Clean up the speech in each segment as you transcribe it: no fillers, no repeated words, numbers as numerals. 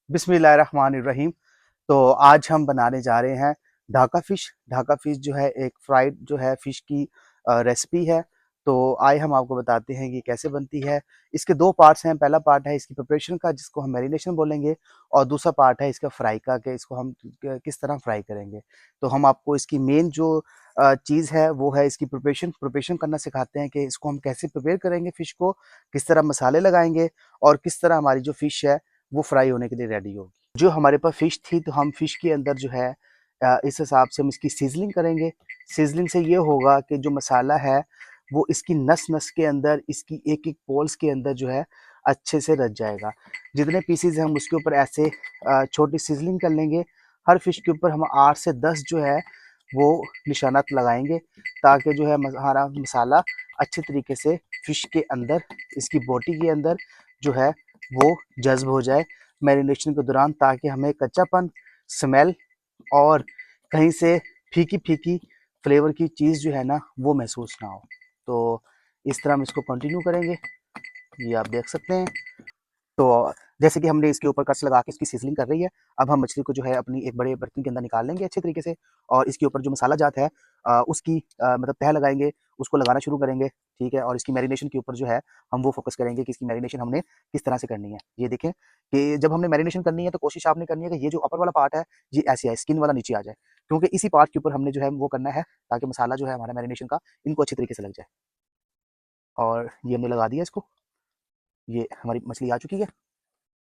बिस्मिल्लाहिर्रहमानिर्रहीम। तो आज हम बनाने जा रहे हैं ढाका फ़िश। ढाका फ़िश जो है एक फ्राइड जो है फ़िश की रेसिपी है। तो आइए हम आपको बताते हैं कि कैसे बनती है। इसके 2 पार्ट्स हैं। पहला पार्ट है इसकी प्रिपरेशन का, जिसको हम मैरिनेशन बोलेंगे, और दूसरा पार्ट है इसका फ्राई का, कि इसको हम किस तरह फ्राई करेंगे। तो हम आपको इसकी मेन जो चीज़ है वो है इसकी प्रिपरेशन करना सिखाते हैं कि इसको हम कैसे प्रिपेयर करेंगे फ़िश को, किस तरह मसाले लगाएँगे और किस तरह हमारी जो फ़िश है वो फ्राई होने के लिए रेडी होगी। जो हमारे पास फ़िश थी, तो हम फ़िश के अंदर जो है इस हिसाब से हम इसकी सीज़निंग करेंगे। सीज़निंग से ये होगा कि जो मसाला है वो इसकी नस-नस के अंदर, इसकी एक-एक पोल्स के अंदर जो है अच्छे से रच जाएगा। जितने पीसेज़ हैं हम उसके ऊपर ऐसे छोटी सीज़निंग कर लेंगे। हर फ़िश के ऊपर हम 8 से 10 जो है वो निशानात लगाएँगे, ताकि जो है हमारा मसाला अच्छे तरीके से फ़िश के अंदर, इसकी बॉडी के अंदर जो है वो जज़्ब हो जाए मैरिनेशन के दौरान, ताकि हमें कच्चापन, स्मेल और कहीं से फीकी-फीकी फ्लेवर की चीज़ जो है ना वो महसूस ना हो। तो इस तरह हम इसको कंटिन्यू करेंगे, ये आप देख सकते हैं। तो जैसे कि हमने इसके ऊपर कट्स लगा के इसकी सीज़निंग कर रही है। अब हम मछली को जो है अपनी एक बड़े बर्तन के अंदर निकाल लेंगे अच्छे तरीके से, और इसके ऊपर जो मसाला जात है उसकी मतलब तह लगाएँगे, उसको लगाना शुरू करेंगे, ठीक है? और इसकी मैरिनेशन के ऊपर जो है हम वो फ़ोकस करेंगे कि इसकी मैरिनेशन हमने किस तरह से करनी है। ये देखें कि जब हमने मैरिनेशन करनी है तो कोशिश आपने करनी है कि ये जो अपर वाला पार्ट है, ये ऐसे आए, स्किन वाला नीचे आ जाए। क्योंकि इसी पार्ट के ऊपर हमने जो है वो करना है, ताकि मसाला जो है हमारा मैरिनेशन का इनको अच्छे तरीके से लग जाए। और ये हमने लगा दिया इसको, ये हमारी मछली आ चुकी है।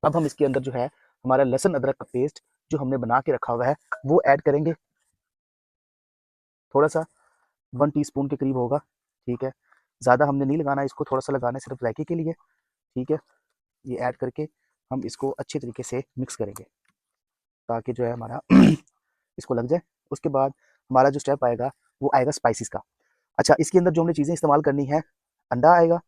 अब हम इसके अंदर जो है हमारा लहसुन अदरक का पेस्ट जो हमने बना के रखा हुआ है वो ऐड करेंगे। थोड़ा सा 1 टीस्पून के करीब होगा, ठीक है? ज़्यादा हमने नहीं लगाना इसको, थोड़ा सा लगाना है सिर्फ जायके के लिए, ठीक है? ये ऐड करके हम इसको अच्छे तरीके से मिक्स करेंगे, ताकि जो है हमारा इसको लग जाए। उसके बाद हमारा जो स्टेप आएगा वो आएगा स्पाइसेस का। अच्छा, इसके अंदर जो हमने चीज़ें इस्तेमाल करनी है, अंडा आएगा,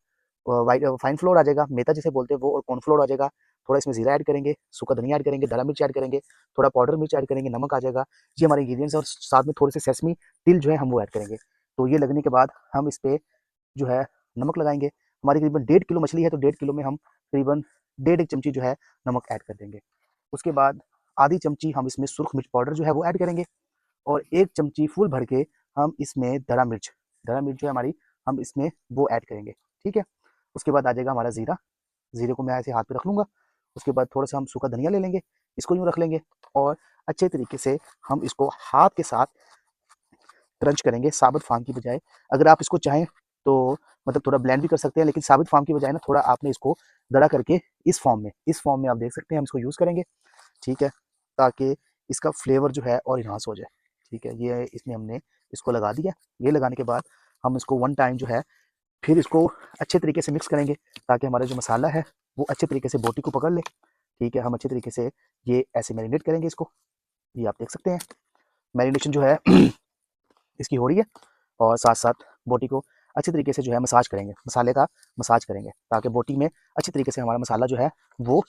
वाइट फाइन फ्लोर आ जाएगा, मेथा जिसे बोलते हैं वो, और कॉर्नफ्लोर आ जाएगा। थोड़ा इसमें ज़ीरा ऐड करेंगे, सूखा धनिया ऐड करेंगे, धरा मिर्च ऐड करेंगे, थोड़ा पाउडर मिर्च ऐड करेंगे, नमक आ जाएगा। ये हमारे इंग्रीडिएंट्स, और साथ में थोड़े से सेसमी तिल जो है हम वो ऐड करेंगे। तो ये लगने के बाद हम इस पे जो है नमक लगाएँगे। हमारी करीबन 1.5 किलो मछली है, तो 1.5 किलो में हम करीबन डेढ़ 1 चमची जो है नमक ऐड कर देंगे। उसके बाद आधी चमची हम इसमें सुरख मिर्च पाउडर जो है वो ऐड करेंगे, और 1 चमची फुल भर के हम इसमें धरा मिर्च जो है हमारी, हम इसमें वो ऐड करेंगे, ठीक है? उसके बाद आ जाएगा हमारा ज़ीरा, ज़ीरे को मैं ऐसे हाथ पे रख लूँगा। उसके बाद थोड़ा-सा हम सूखा धनिया ले लेंगे, इसको यूँ रख लेंगे, और अच्छे तरीके से हम इसको हाथ के साथ क्रंच करेंगे, साबुत फार्म की बजाय। अगर आप इसको चाहें तो मतलब थोड़ा ब्लेंड भी कर सकते हैं, लेकिन साबुत फार्म की बजाय ना थोड़ा आपने इसको दड़ा करके इस फॉर्म में आप देख सकते हैं हम इसको यूज़ करेंगे, ठीक है? ताकि इसका फ्लेवर जो है और इन्हांस हो जाए, ठीक है? ये इसमें हमने इसको लगा दिया। ये लगाने के बाद हम इसको वन टाइम जो है फिर इसको अच्छे तरीके से मिक्स करेंगे, ताकि हमारा जो मसाला है वो अच्छे तरीके से बोटी को पकड़ ले, ठीक है? हम अच्छे तरीके से ये ऐसे मैरिनेट करेंगे इसको। ये आप देख सकते हैं मैरिनेशन जो है इसकी हो रही है, और साथ-साथ बोटी को अच्छे तरीके से जो है मसाज करेंगे, मसाले का मसाज करेंगे, ताकि बोटी में अच्छे तरीके से हमारा मसाला जो है वो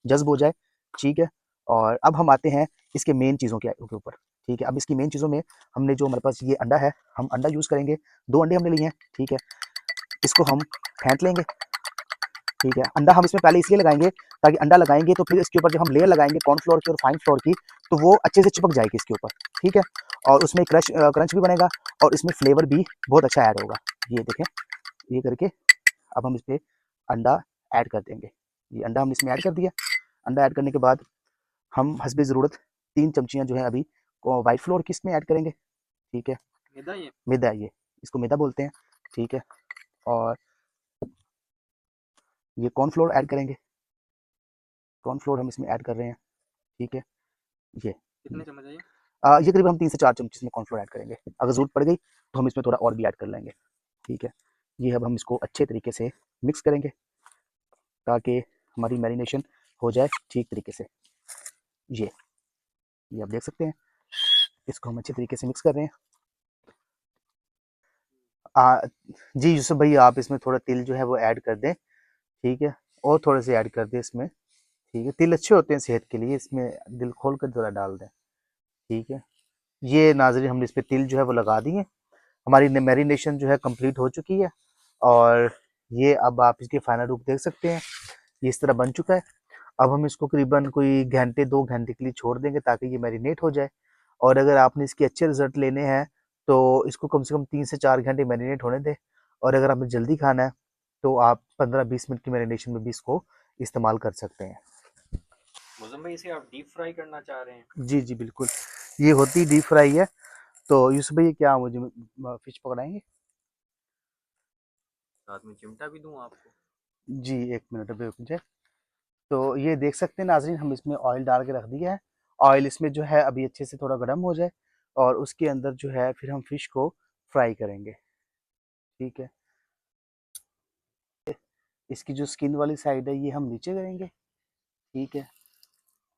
जज़्ब हो जाए, ठीक है? और अब हम आते हैं इसके मेन चीज़ों के ऊपर, ठीक है? अब इसकी मेन चीज़ों में हमने जो हमारे पास ये अंडा है, हम अंडा यूज़ करेंगे। 2 अंडे हमने लिए हैं, ठीक है? इसको हम फेंट लेंगे, ठीक है? अंडा हम इसमें पहले इसलिए लगाएँगे, ताकि अंडा लगाएँगे तो फिर इसके ऊपर जब हम लेयर लगाएँगे कॉर्नफ्लोर की और फाइन फ्लोर की, तो वो अच्छे से चिपक जाएगी इसके ऊपर, ठीक है? और उसमें क्रंच भी बनेगा, और इसमें फ्लेवर भी बहुत अच्छा ऐड होगा। ये देखें, ये करके अब हम इस पे अंडा ऐड कर देंगे। ये अंडा हमने इसमें ऐड कर दिया। अंडा ऐड करने के बाद हम हस्बे ज़रूरत 3 चमचियाँ जो है अभी व्हाइट फ्लोर की इसमें ऐड करेंगे, ठीक है? मैदा ये, इसको मैदा बोलते हैं, ठीक है? और ये कॉर्नफ्लोर ऐड करेंगे। कॉर्नफ्लोर हम इसमें ऐड कर रहे हैं, ठीक है? ये कितने चम्मच है ये? ये करीब हम 3 से 4 चम्मच इसमें कॉर्नफ्लोर ऐड करेंगे। अगर ज़रूरत पड़ गई तो हम इसमें थोड़ा और भी ऐड कर लेंगे, ठीक है? ये अब हम इसको अच्छे तरीके से मिक्स करेंगे, ताकि हमारी मैरिनेशन हो जाए ठीक तरीके से। ये ये आप देख सकते हैं, इसको हम अच्छे तरीके से मिक्स कर रहे हैं। आ, जी यूसुफ भाई, आप इसमें थोड़ा तिल जो है वो ऐड कर दें, ठीक है? और थोड़े से ऐड कर दें इसमें, ठीक है? तिल अच्छे होते हैं सेहत के लिए, इसमें दिल खोल कर थोड़ा डाल दें, ठीक है? ये नाज़रीन हमने इस पे तिल जो है वो लगा दिए। हमारी मैरिनेशन जो है कंप्लीट हो चुकी है, और ये अब आप इसके फाइनल लुक देख सकते हैं, ये इस तरह बन चुका है। अब हम इसको करीबन कोई घंटे 2 घंटे के लिए छोड़ देंगे ताकि ये मैरिनेट हो जाए। और अगर आपने इसके अच्छे रिजल्ट लेने हैं तो इसको कम से कम 3 से 4 घंटे मैरिनेट होने दें। और अगर आपने जल्दी खाना है तो आप 15-20 मिनट की मैरिनेशन में भी इसको इस्तेमाल कर सकते हैं। मुज़म्म भाई, इसे आप डीप फ्राई करना चाह रहे हैं? जी, जी, बिल्कुल। ये होती डीप फ्राई है। तो यूसुफ भैया क्या मुझे फिश पकड़ाएँगे? साथ में चिमटा भी दूँ आपको? जी, 1 मिनट अभी रुक जाइए। तो ये देख सकते हैं नाज़रीन, हम इसमें ऑयल डाल के रख दिया है। ऑयल इसमें जो है अभी अच्छे से थोड़ा गर्म हो जाए और उसके अंदर जो है फिर हम फिश को फ्राई करेंगे, ठीक है? इसकी जो स्किन वाली साइड है ये हम नीचे करेंगे, ठीक है?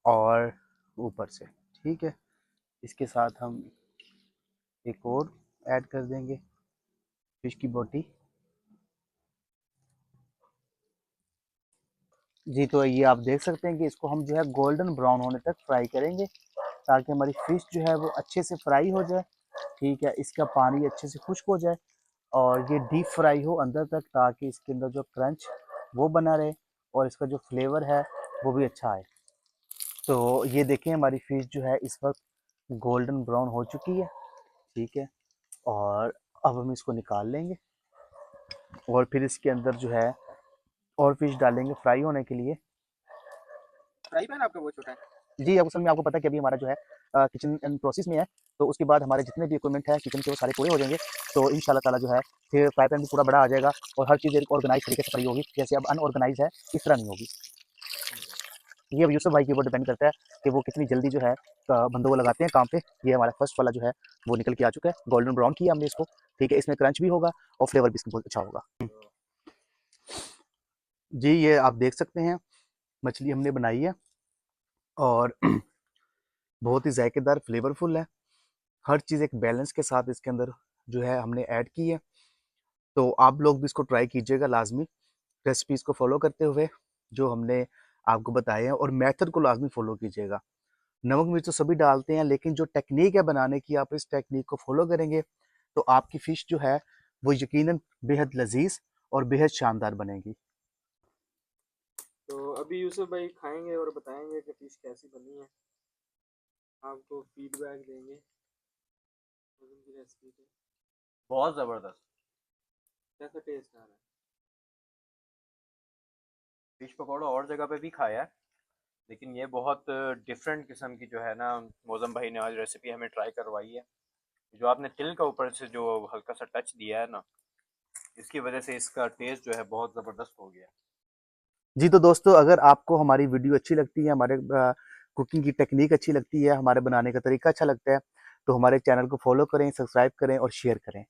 और ऊपर से, ठीक है? इसके साथ हम एक और ऐड कर देंगे फिश की बोटी। जी, तो ये आप देख सकते हैं कि इसको हम जो है गोल्डन ब्राउन होने तक फ्राई करेंगे ताकि हमारी फिश जो है वो अच्छे से फ्राई हो जाए, ठीक है? इसका पानी अच्छे से खुश्क हो जाए और ये डीप फ्राई हो अंदर तक ताकि इसके अंदर जो क्रंच वो बना रहे और इसका जो फ्लेवर है वो भी अच्छा आए। तो ये देखें हमारी फिश जो है इस वक्त गोल्डन ब्राउन हो चुकी है, ठीक है? और अब हम इसको निकाल लेंगे और फिर इसके अंदर जो है और फिश डालेंगे फ्राई होने के लिए। फ्राई पैन आपका बहुत छोटा है। जी, अब असल में आपको पता है कि अभी हमारा जो है किचन इन प्रोसेस में है, तो उसके बाद हमारे जितने भी इक्विपमेंट है किचन के वो सारे पूरे हो जाएँगे, तो इंशाल्लाह ताला जो है फिर फ्राई पैन भी पूरा बड़ा आ जाएगा और हर चीज़ एक ऑर्गनाइज़ तरीके से फ्राई होगी, जैसे अब अनऑर्गनाइज़ है, इस तरह नहीं होगी। ये अब यूसुफ भाई के ऊपर डिपेंड करता है कि वो कितनी जल्दी जो है बंदों को लगाते हैं काम पे। ये हमारा फर्स्ट वाला जो है वो निकल के आ चुका है, गोल्डन ब्राउन किया हमने इसको, ठीक है? इसमें क्रंच भी होगा और फ्लेवर भी इसमें बहुत अच्छा होगा। जी, ये आप देख सकते हैं मछली हमने बनाई है और बहुत ही ज़ायकेदार फ्लेवरफुल है। हर चीज़ एक बैलेंस के साथ इसके अंदर जो है हमने ऐड की है। तो आप लोग भी इसको ट्राई कीजिएगा लाज़मी, रेसिपीज़ को फ़ॉलो करते हुए जो हमने आपको बताए हैं और मेथड को लाज़मी फ़ॉलो कीजिएगा। नमक मिर्च तो सभी डालते हैं लेकिन जो टेक्नीक है बनाने की आप इस टेक्नीक को फ़ॉलो करेंगे तो आपकी फ़िश जो है वो यकीनन बेहद लज़ीज़ और बेहद शानदार बनेगी। तो अभी यूसुफ भाई खाएंगे और बताएंगे कि फिश कैसी बनी है। आपको फीडबैक देंगे मुज़म्म की रेसिपी पे। बहुत ज़बरदस्त। कैसा टेस्ट आ रहा है? फिश पकौड़ा और जगह पे भी खाया है, लेकिन ये बहुत डिफरेंट किस्म की जो है ना, मौज़म भाई ने आज रेसिपी हमें ट्राई करवाई है। जो आपने तिल का ऊपर से जो हल्का सा टच दिया है ना, इसकी वजह से इसका टेस्ट जो है बहुत ज़बरदस्त हो गया। जी, तो दोस्तों अगर आपको हमारी वीडियो अच्छी लगती है, हमारे कुकिंग की टेक्नीक अच्छी लगती है, हमारे बनाने का तरीका अच्छा लगता है, तो हमारे चैनल को फ़ॉलो करें, सब्सक्राइब करें और शेयर करें।